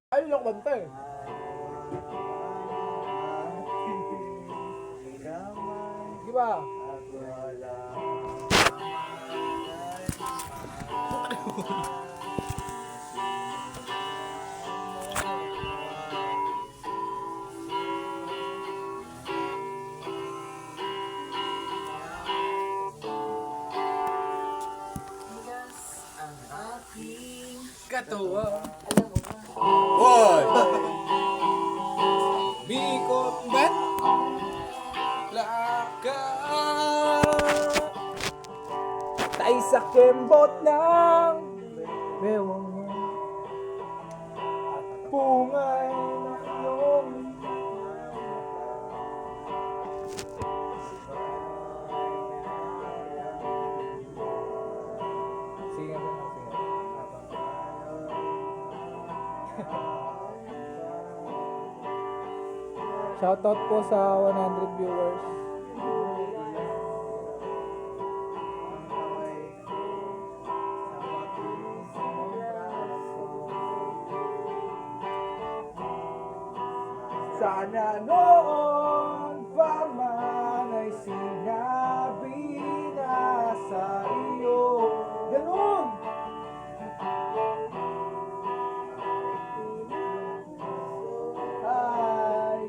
Ayun lang kanta eh. Di ba? Katuwa. Hoy! Bikot bet laka tay sa kembot ng bewang pungay na iyong sige mo na sige. Shoutout po sa 100 viewers. Sana noon pa man ay sinabi na sa iyo. Ganun! Ay,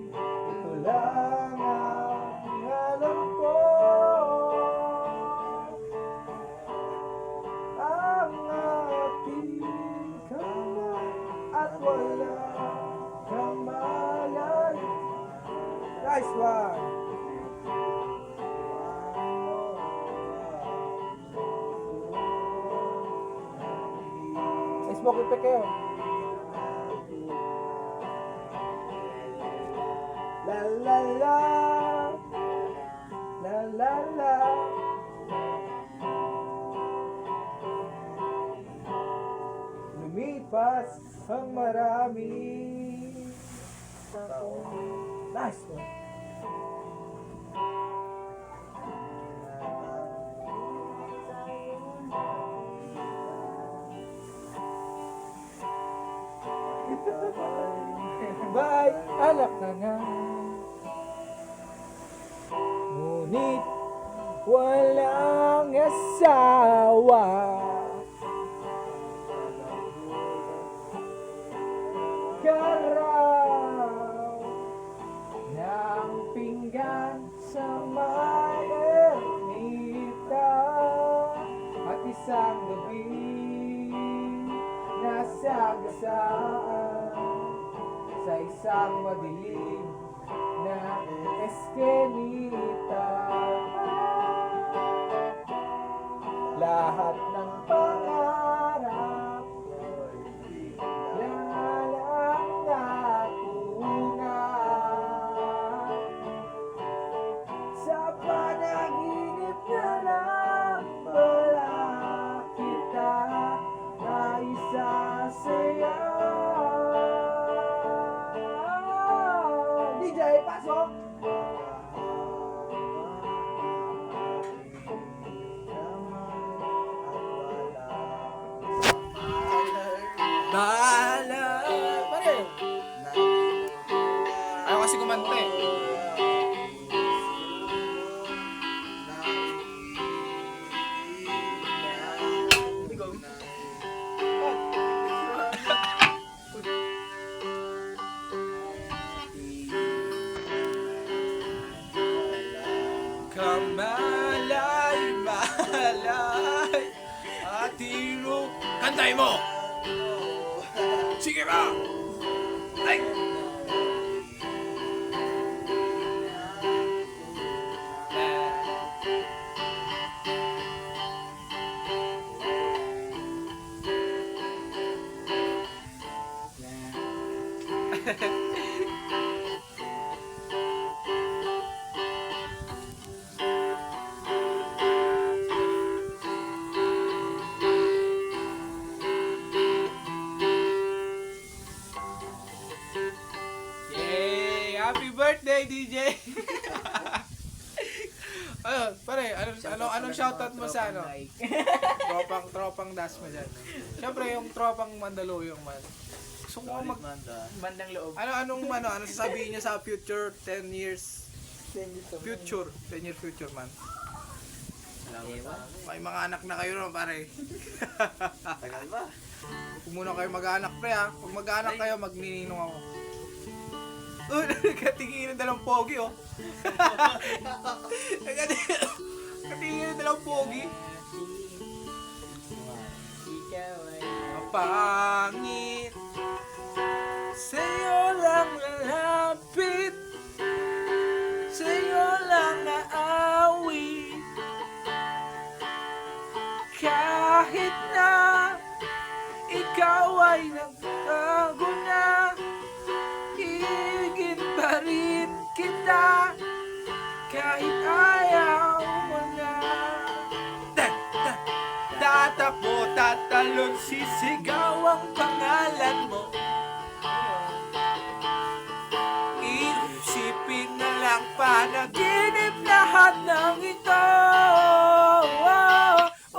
ito lang ang alam ko. Ang ating kamay at wala kang malay. Nice one! Smoke ipe kayo. La la la la la la. Lumipas ang marami. Nice one. Bye, anak na nga. Ngunit walang asawa. Karaw ng pinggan sa may ermita. At isang gabi nasagasaan sa isang madilim na eskenita. Lahat ng pangarap lalang natungan sa panaginip na lang wala kita na isasaya. DJ, pasok! Bahala! Pare! Ayaw kasi kumanta eh. Kamalay, malay, atiro. Kantay mo! Sige ba? Ay! Yay! Happy birthday, DJ! Pare, anong shoutout mo sa ano? Tropang dash mo dyan. Siyempre, yung tropang Mandaluyong man. Gusto Gusto ko mag... Bandang loob. Ano sasabihin niya sa future 10 years? 10 years of Future. 10 year future man. Ewan. May mga anak na kayo no, pare. Tagal ba? Huwag muna kayo mag-anak, pre ha. Pag mag-anak kayo, magnininong ako. Oh, nagkatingin na dalang pogi, oh. Nagkatingin na dalang pogi. Ikaw ay Mapangit, sa'yo lang lalapit, sa'yo lang naawi. Kahit na ikaw ay nagtago na, ibigin pa rin kita kahit ayaw mo na. Tatakbo, tatalon, sisigaw ang pangalan mo. Isipin na lang panaginip lahat ng ito.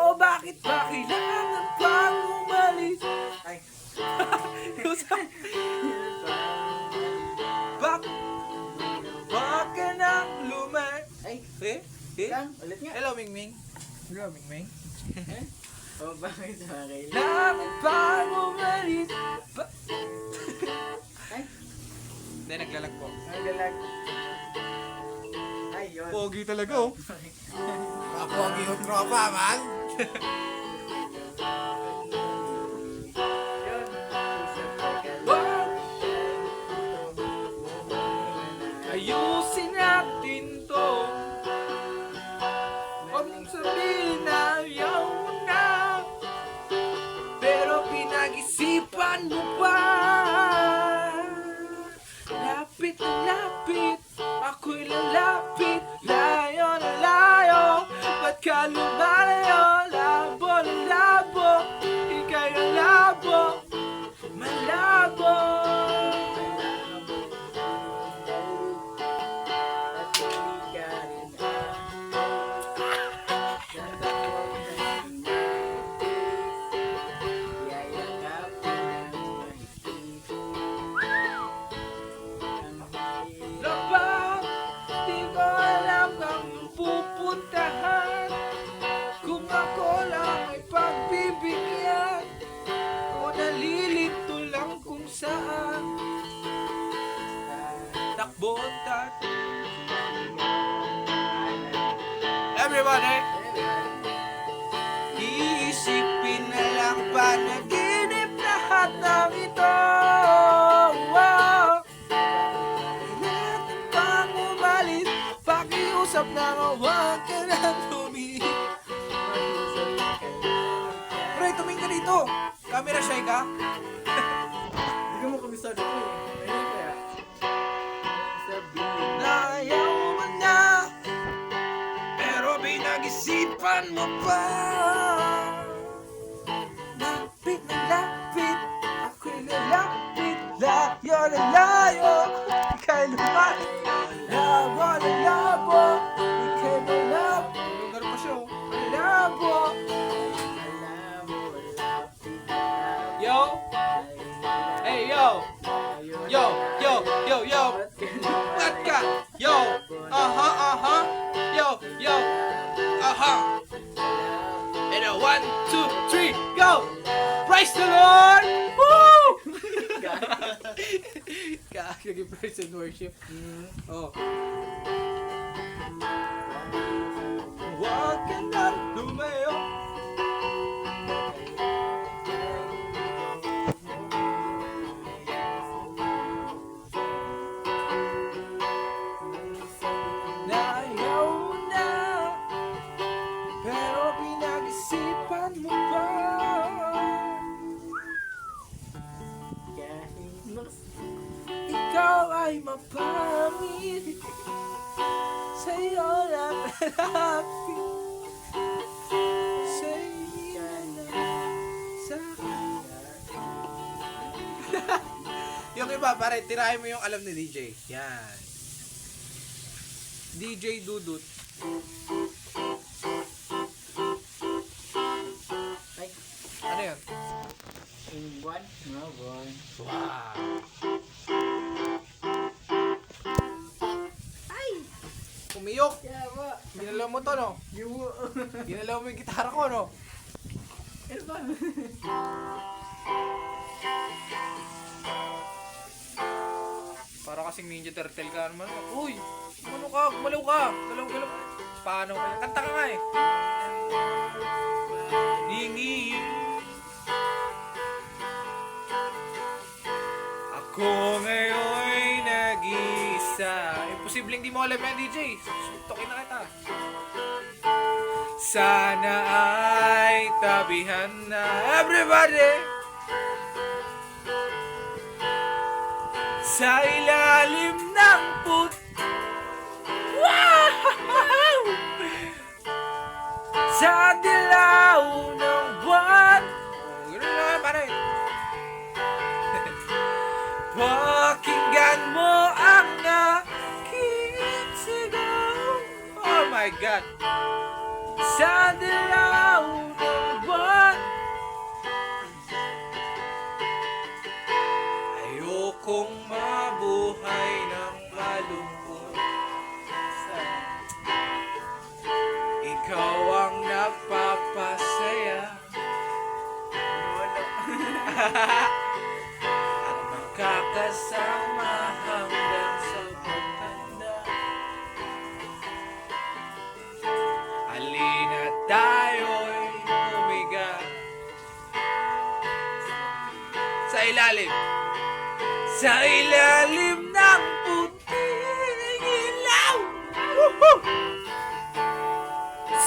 O bakit ba kailangan pang umalis? Ay. Bakit nang lumay? Ay. Lang? Ulit nga. Hello, Mingming. Hello, Mingming. O bakit ba kailangan? Langit pang umalis. Ay. Hindi, naglalag po. Ang galag. Ay, yun. Pogi talaga, oh. Pogi yung tropa, man. Yun. Isang tagal. Ayusin natin to. Huwag mong sabihin na ayaw mo na, pero pinag-isipan mo pa. Lapit na lapit, ako'y lalapit. Layo na layo, ba't ka lumalayo? Labo na labo, ika'y ang labo, malabo. At hindi ka rin Dapat di ko alam kang pupuntahan. Kung ako lang ay pagbibigyan, o nalilito lang kung saan. Takbo tat. Everybody! Iisipin na lang panaginip lahat ng ito. Kailangan pang umalis, pakiusap na huwag ka nang tumingin. Pre, tumingin ka dito. Camera shy ka? Hindi ka mo kabisado ko eh. Ayun kaya. Sabihin. Na ayaw mo na, pero pinag-isipan mo pa. Lapit na lapit, ako'y lalapit. Layo na layo, ika'y lumayo. Labo na labo, ika'y malabo. Lugar pa siya, oh. Malabo. Alam mo, lapit na Yo, hey yo, yo, yo, yo, yo. Ba't ka? Yo, yo, yo, And a 1, 2, 3, go! Praise the Lord! Woo! Kaya praise and worship. Oh. Huwag ka nang lumayo. Na ayaw mo na, pero pinag-isipan mo pa. Ikaw ay mapangit, sa'yo lang lalapit, sa'yo lang sa'kin. Yung iba, pare, tirahin mo yung alam ni DJ. Yan. DJ Dudut. Ay. Ano yun? Buwan? Mga buwan. Wow! Ay! Umiyok! Yawa! Ginalaw mo to, no? Yuwo! Ginalaw mo yung gitara ko, no? Ano ba? Para kasing Ninja Turtle ka naman. Uy! Ano ka? Gumalaw ka! Galaw. Paano ka? Kanta ka nga eh. Ningi. Ako ngayon'y nag-iisa. Imposibleng di mo alam yan, DJ. Suntokin na kita. Sana ay tabihan na everybody sa ilalim ng wow! Sa dilaw ng buwan. Oh, gano'n na pare. Pakinggan mo ang aking sigaw. Oh my God. Sa dilaw ng buwan. Ayokong mabuhay ng malungkot. Ikaw ang nagpapasaya. At magkakasama hanggang sa pagtanda. Halina tayo'y humiga sa ilalim ng puting ilaw. Woohoo!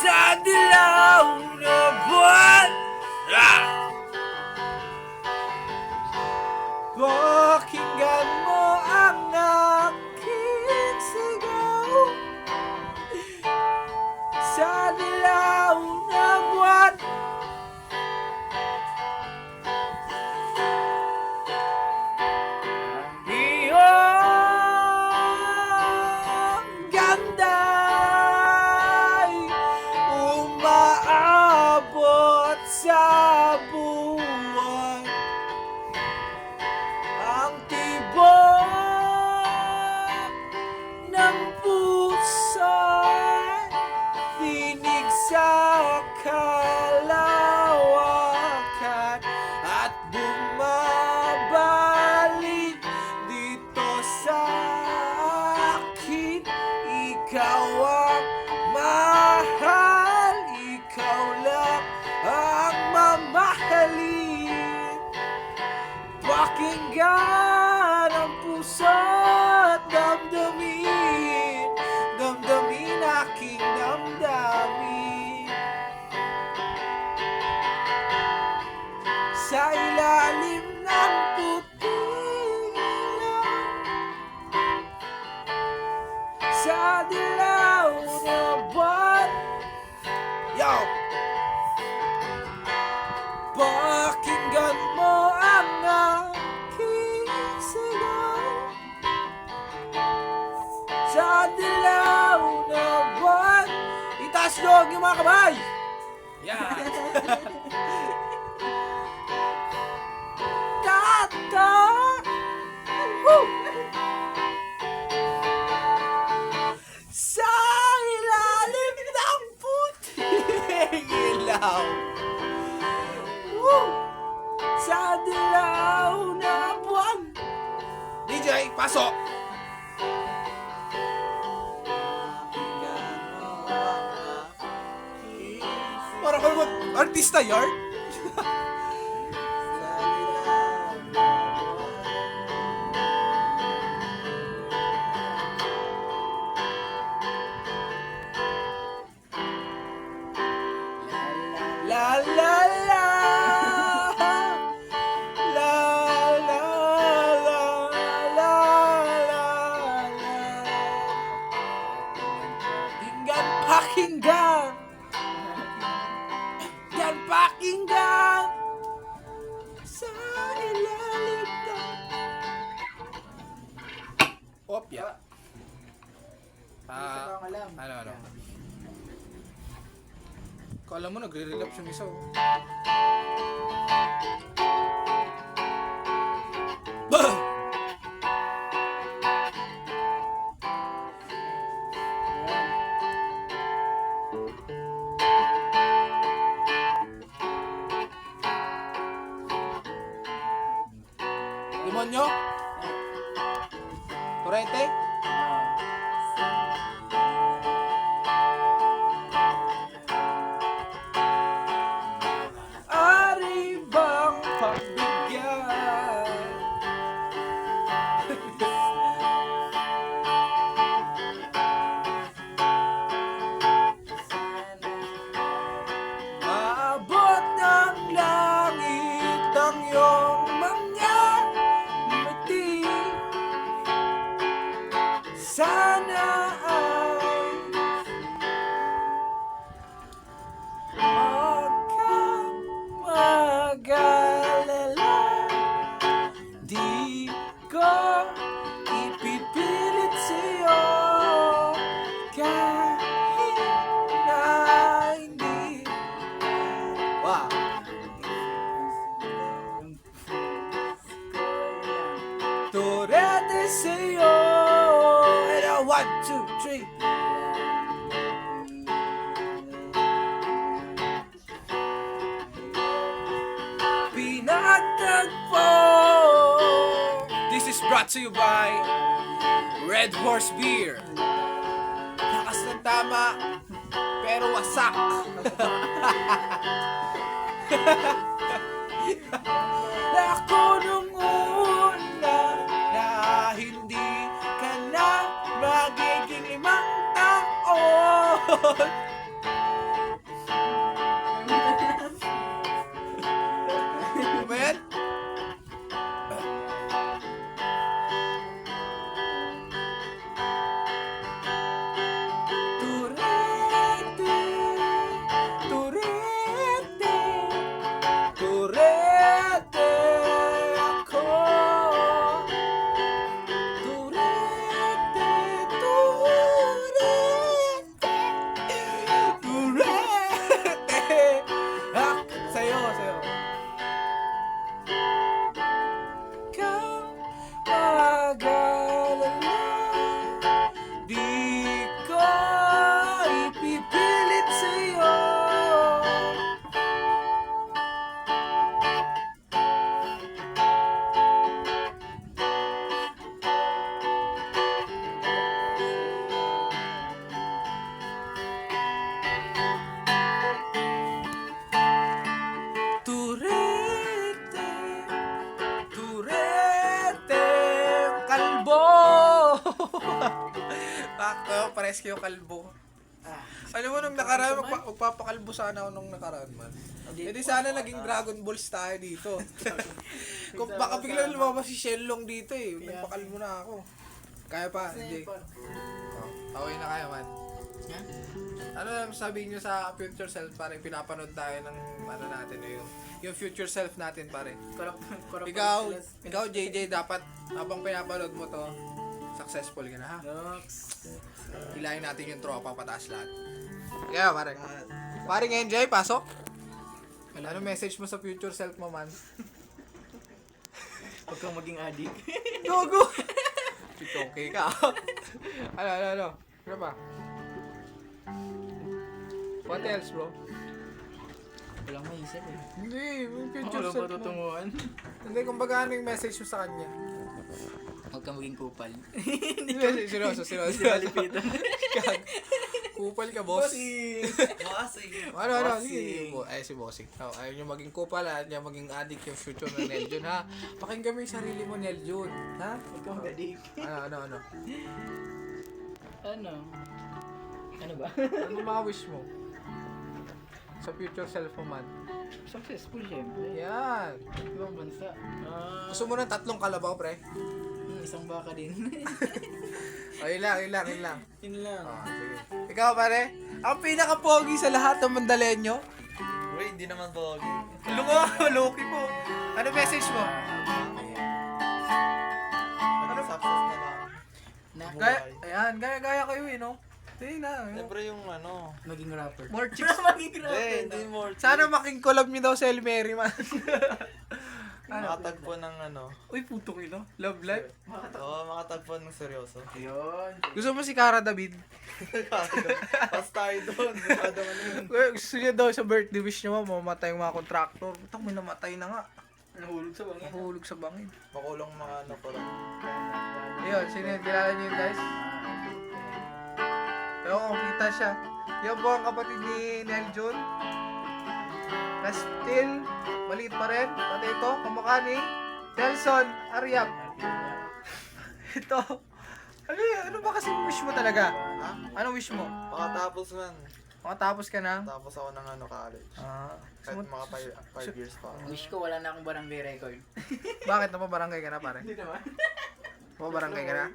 Sa dilaw na buwan. Pakinggan mo ang aking sigaw. Sa dilaw na buwan. Iyong ganda'y umaabot sa buwan. Ang tibok ng puso'y tinig sa kalawakan at bumabalik dito sa akin. Ikaw ang mahal, ikaw lang ang mamahalin. Pakinggan ang puso at damdamin, damdamin aking damdamin. Sa ilalim ng puting ilaw, sa dilaw na buwan. Yo! Pakinggan mo ang aking sigaw. Sa dilaw na buwan. Itaas nyo yung mga kamay. Yan. Tata. Woo! Sa ilalim ng puting ilaw. Woo! Sa dilaw na buwan. DJ, pasok! Para kayo artista yard? La la la. La la la la la. Pakinggan, pakinggan. Yan, pakinggan. Sa ilalim ng... Opya. Isa pang alam. Ano? Kala mo nagre-relapse yung isa, oh. Demonyo? Kurete? Ari bang pagbigyan? Maabot ng langit ang iyong mga ngiti. Sana ay huwag kang mag-alala. Di ko ipipilit sa'yo kahit na hindi. Wow. Torete sa'yo. And a 1, 2, 3. Pinagtagpo. This is brought to you by Red Horse Beer. Lakas ng tama, pero wasak. Ako nung una na hindi ka na magiging 5 taon. Ano ba yan? Turete, turete, turete ako. Turete, turete, turete. Sa'yo, sa'yo. Ikaw mag-alala. Di ko ipipilit sa'yo. Turete, turete, kalbo. Bakto, pares kayo kalbo. Alam mo, nung nakaraan, magpapakalbo sana ako nung nakaraan man. E di sana naging Dragon Balls tayo dito. Kung baka biglang lumabas si Shenlong dito eh. Nagpakalbo na ako. Kaya pa, hindi. Okay na kaya man. Ano sabihin nyo sa future self, pare? Pinapanood tayo ng ano natin yung future self natin, pare. Ikaw JJ, dapat habang pinapanood mo to, successful ka na, ha? Hilahin natin yung tropa pataas lahat. Kaya, pare. Paring enjoy, pasok. Ano message mo sa future self mo, man? Huwag kang maging addict. Gogo! Okay ka. Ano? Ano pa? What else, bro? Walang maisip eh. Hindi, yung future Wala self pa mo. tutunguhan. Hindi, kumbaga ano yung message mo sa kanya? Huwag kang maging kupal. Hindi, seryoso. Kalipitan. Kupal ka, boss. Bossing. Ano? Sige. Ay, si Bossing. Ayaw nyo maging kupal, ayaw nyo maging addict yung future na Neljun, ha? Pakinggan mo yung sarili mo, Neljun. Ha? Huwag kang addict. Ano? Ano ba? Ano mga wish mo? Sa future self mo, man. Successful syempre. Yan. Ibang bansa. Gusto mo ng 3 kalabaw, pre? Isang baka din. Yun lang. Yun lang. Sige. Ikaw, pare? Ang pinaka-pogi sa lahat ng Mandalenyo? Uy, hindi naman pogi. Loki po. Ano message mo? Maging success na lang. Gaya kayo eh, no? Hindi na. Siyempre yung ano. Maging rapper. More chicks. Maging Hindi more. Sana making collab niyo daw sa El Mary, man. Makatagpo ng ano. Uy, putong ino. Love life. Oo, makatagpo ng seryoso. Ayun. Gusto mo si Cara David? Pas tayo doon. Masyado ano yun. Gusto niya daw sa birthday wish niya mo, mamatay yung mga kontraktor. Putang, may namatay na nga. Nahulog sa bangin. Nahulog sa bangin. Makulong mga ano pa rin. Ayun, sino yun? Kilala niyo yun, guys? Ewan ko, kita siya. Yan po ang kapatid ni Neljun. Na still, maliit pa rin. Pati ito, kamukha ni Nelson Ariap. Ito. Ano ba kasi wish mo talaga? Ha? Anong wish mo? Makatapos man. Makatapos ka na? Tapos ako ng ano, college. Gusto Kahit mo- mga 5 years pa. Wish ko wala na akong barangay record. Bakit? Napabarangay ka na, pare? Hindi naman. Napabarangay ka na?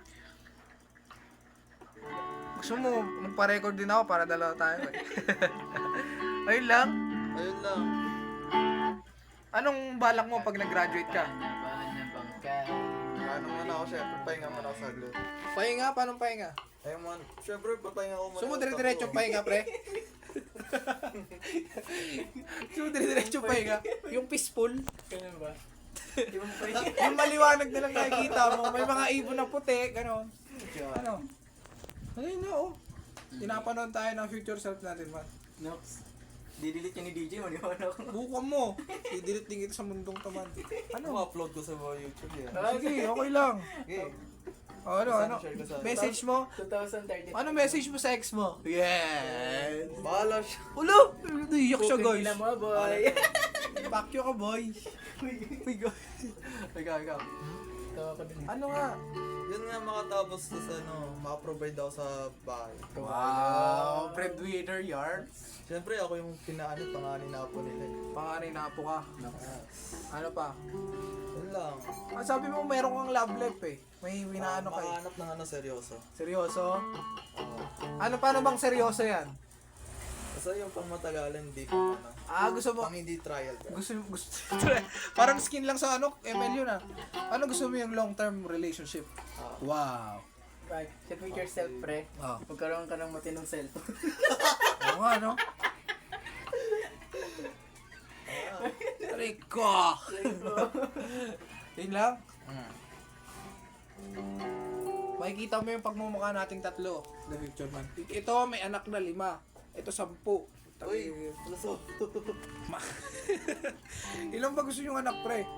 Gusto mo, magpa-record din ako para dalawa tayo. Ayun lang. Ayun lang. Anong balak mo pag nag-graduate ka? Nabahan ng bangkay. Ano muna ako, syempre, pahinga muna ako saglit. Pahinga? Paano pahinga? Ayun man, syempre, papahinga ko muna. Gusto mo dire-diretso pahinga, pre? Gusto mo dire-diretso pahinga? Yung peaceful? Ganun ba? Yung maliwanag na lang nakikita mo. May mga ibon na puti, gano'n. Ano? Ayun na, oh. Tinapanood tayo ng future self natin, man. Nox. Didelete niya ni DJ, maniwala ko. Bukan mo. I-delete din kita sa mundong taman. Ano? upload ko sa mga YouTube yan. Sige, okay lang. Okay. Ano? Share ko sa- Message mo? 2030. Ano message mo sa ex mo? Yes! Bahala siya. Ulo! Naiyak siya, guys. na mo, boy. Pakyo ka, boy. Uy, guys. Ikaw. Tawa ko din. Ano nga? Yun nga makatapos sa ano, makaprovide ako sa bahay. Wow! Breadwinner yards. Siyempre ako yung panganin na po nila. Panganay na po ka. Ano pa? Yun lang. Sabi mo meron kang love life eh. May winaano ka eh. Makahanap ng ano seryoso. Seryoso? Oo. Ano paano bang seryoso yan? Kasi yung pang matagalan, hindi ko ano. Gusto mo? Pang hindi trial. Gusto parang skin lang sa ano, ML yun ah. Ano gusto mo yung long-term relationship? Wow. Right. Check with yourself, pre. Oh. Magkaroon ka ng matinong cellphone. Oo nga, no? Rico! Yun lang. Makikita mo yung pagmumukha nating tatlo. The future man. Ito, may anak na 5. Ito, 10. Uy, laso. Ilan ba gusto yung anak, pre?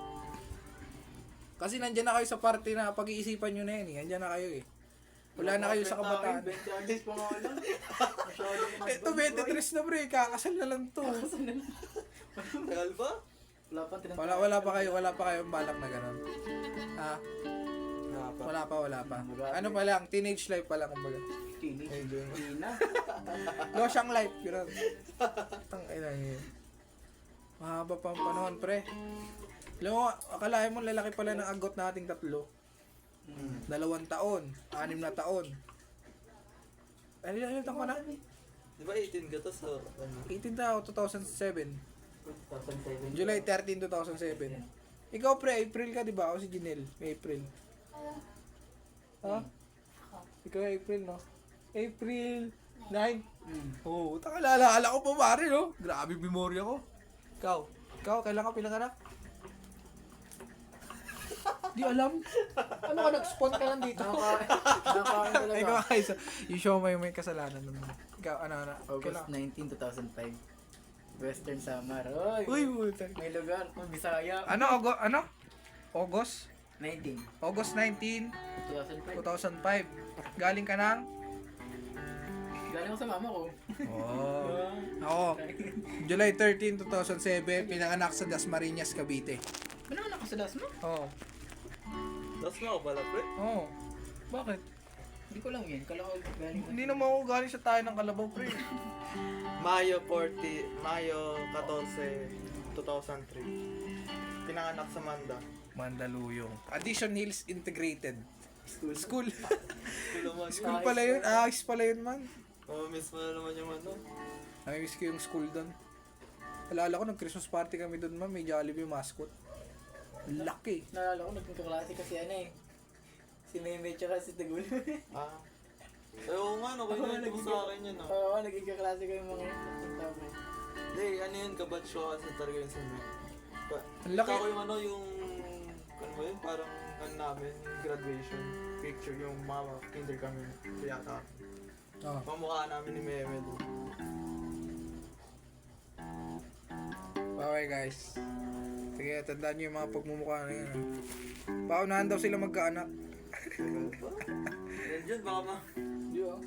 Kasi nandyan na kayo sa party na pag-iisipan nyo na yan eh. Nandyan na kayo eh. Wala na kayo sa kabataan. Ben charges pa nga lang. Masyado Ito, 23 na, pre. Kakasal na lang to. Tagal ba? Wala pa tinatawag. Wala pa kayong balak na gano'n. Ha? Nga pa. Wala pa. Ano pa lang, teenage life pa lang, kumbaga. Kinis. Ay, doon. Hindi na. Losyang life, gano'n. Ang ina yun. Mahaba pa ang panahon, pre. Alam mo, akalain mo lalaki pala ng agot nating tatlo. 2 taon, 6 na taon. Ano taon ka na? Di ba 18 ka to sa ano? 18 tao, 2007. 2007. July 13, 2007. Ikaw, pre, April ka, di ba? Ako si Janelle, may April. Ha? Ikaw, April, no? April 9. Oo, takalala ko pa, pare, no? Grabe memorya ko. Ikaw, kailan ka pinanganak? Di alam. Ano ka, nag-spawn ka lang dito? Nakakain talaga. Ikaw, guys, yung show may kasalanan naman. Ikaw, ano? August Kailan? 19, 2005. Western Samar. Oy, Uy, puta. may lugar. Bisaya. Ano? August? 19. August 19, 2005. 2005. Galing ka ng? Galing ko sa mama ko. Oh. Ako, July 13, 2007, pinanganak sa Dasmariñas, Cavite. Ano anak ko sa Dasma? Oo. Tapos mo ako pala, pre. Oo. Bakit? Hindi ko lang yan. Kala ko galing. Hindi naman ako galing sa tayo ng Kalabaw, pre. Mayo 14, 2003. Pinanganak sa Manda. Mandaluyong. Addition Hills Integrated. School. Naman. School pala yun. Ayos pala yun, man. Miss mo na naman yung ano. Namimiss ko yung school doon. Alala ko, nag-Christmas party kami doon, man. May Jollibee mascot. Laki. Naalala ko, naging kaklase kasi ano eh. Si Meme tsaka si Tagul. Oo nga, no. Kaya mo sa akin yun, no. Oo, naging kaklase ko yung mga tama. Hindi, ano yun, kabatch ko kasi talaga yun sa mga. Ang laki. Ako yung ano, yung, ano ba yun, parang, ano namin, graduation picture, yung mga kinder kami, yata. Oh. Pamukha namin ni Meme doon. Okay, guys. Sige, tandaan nyo yung mga pagmumukha na yun. Paunahan daw sila magkaanak. Yan dyan, baka ma... Di ba?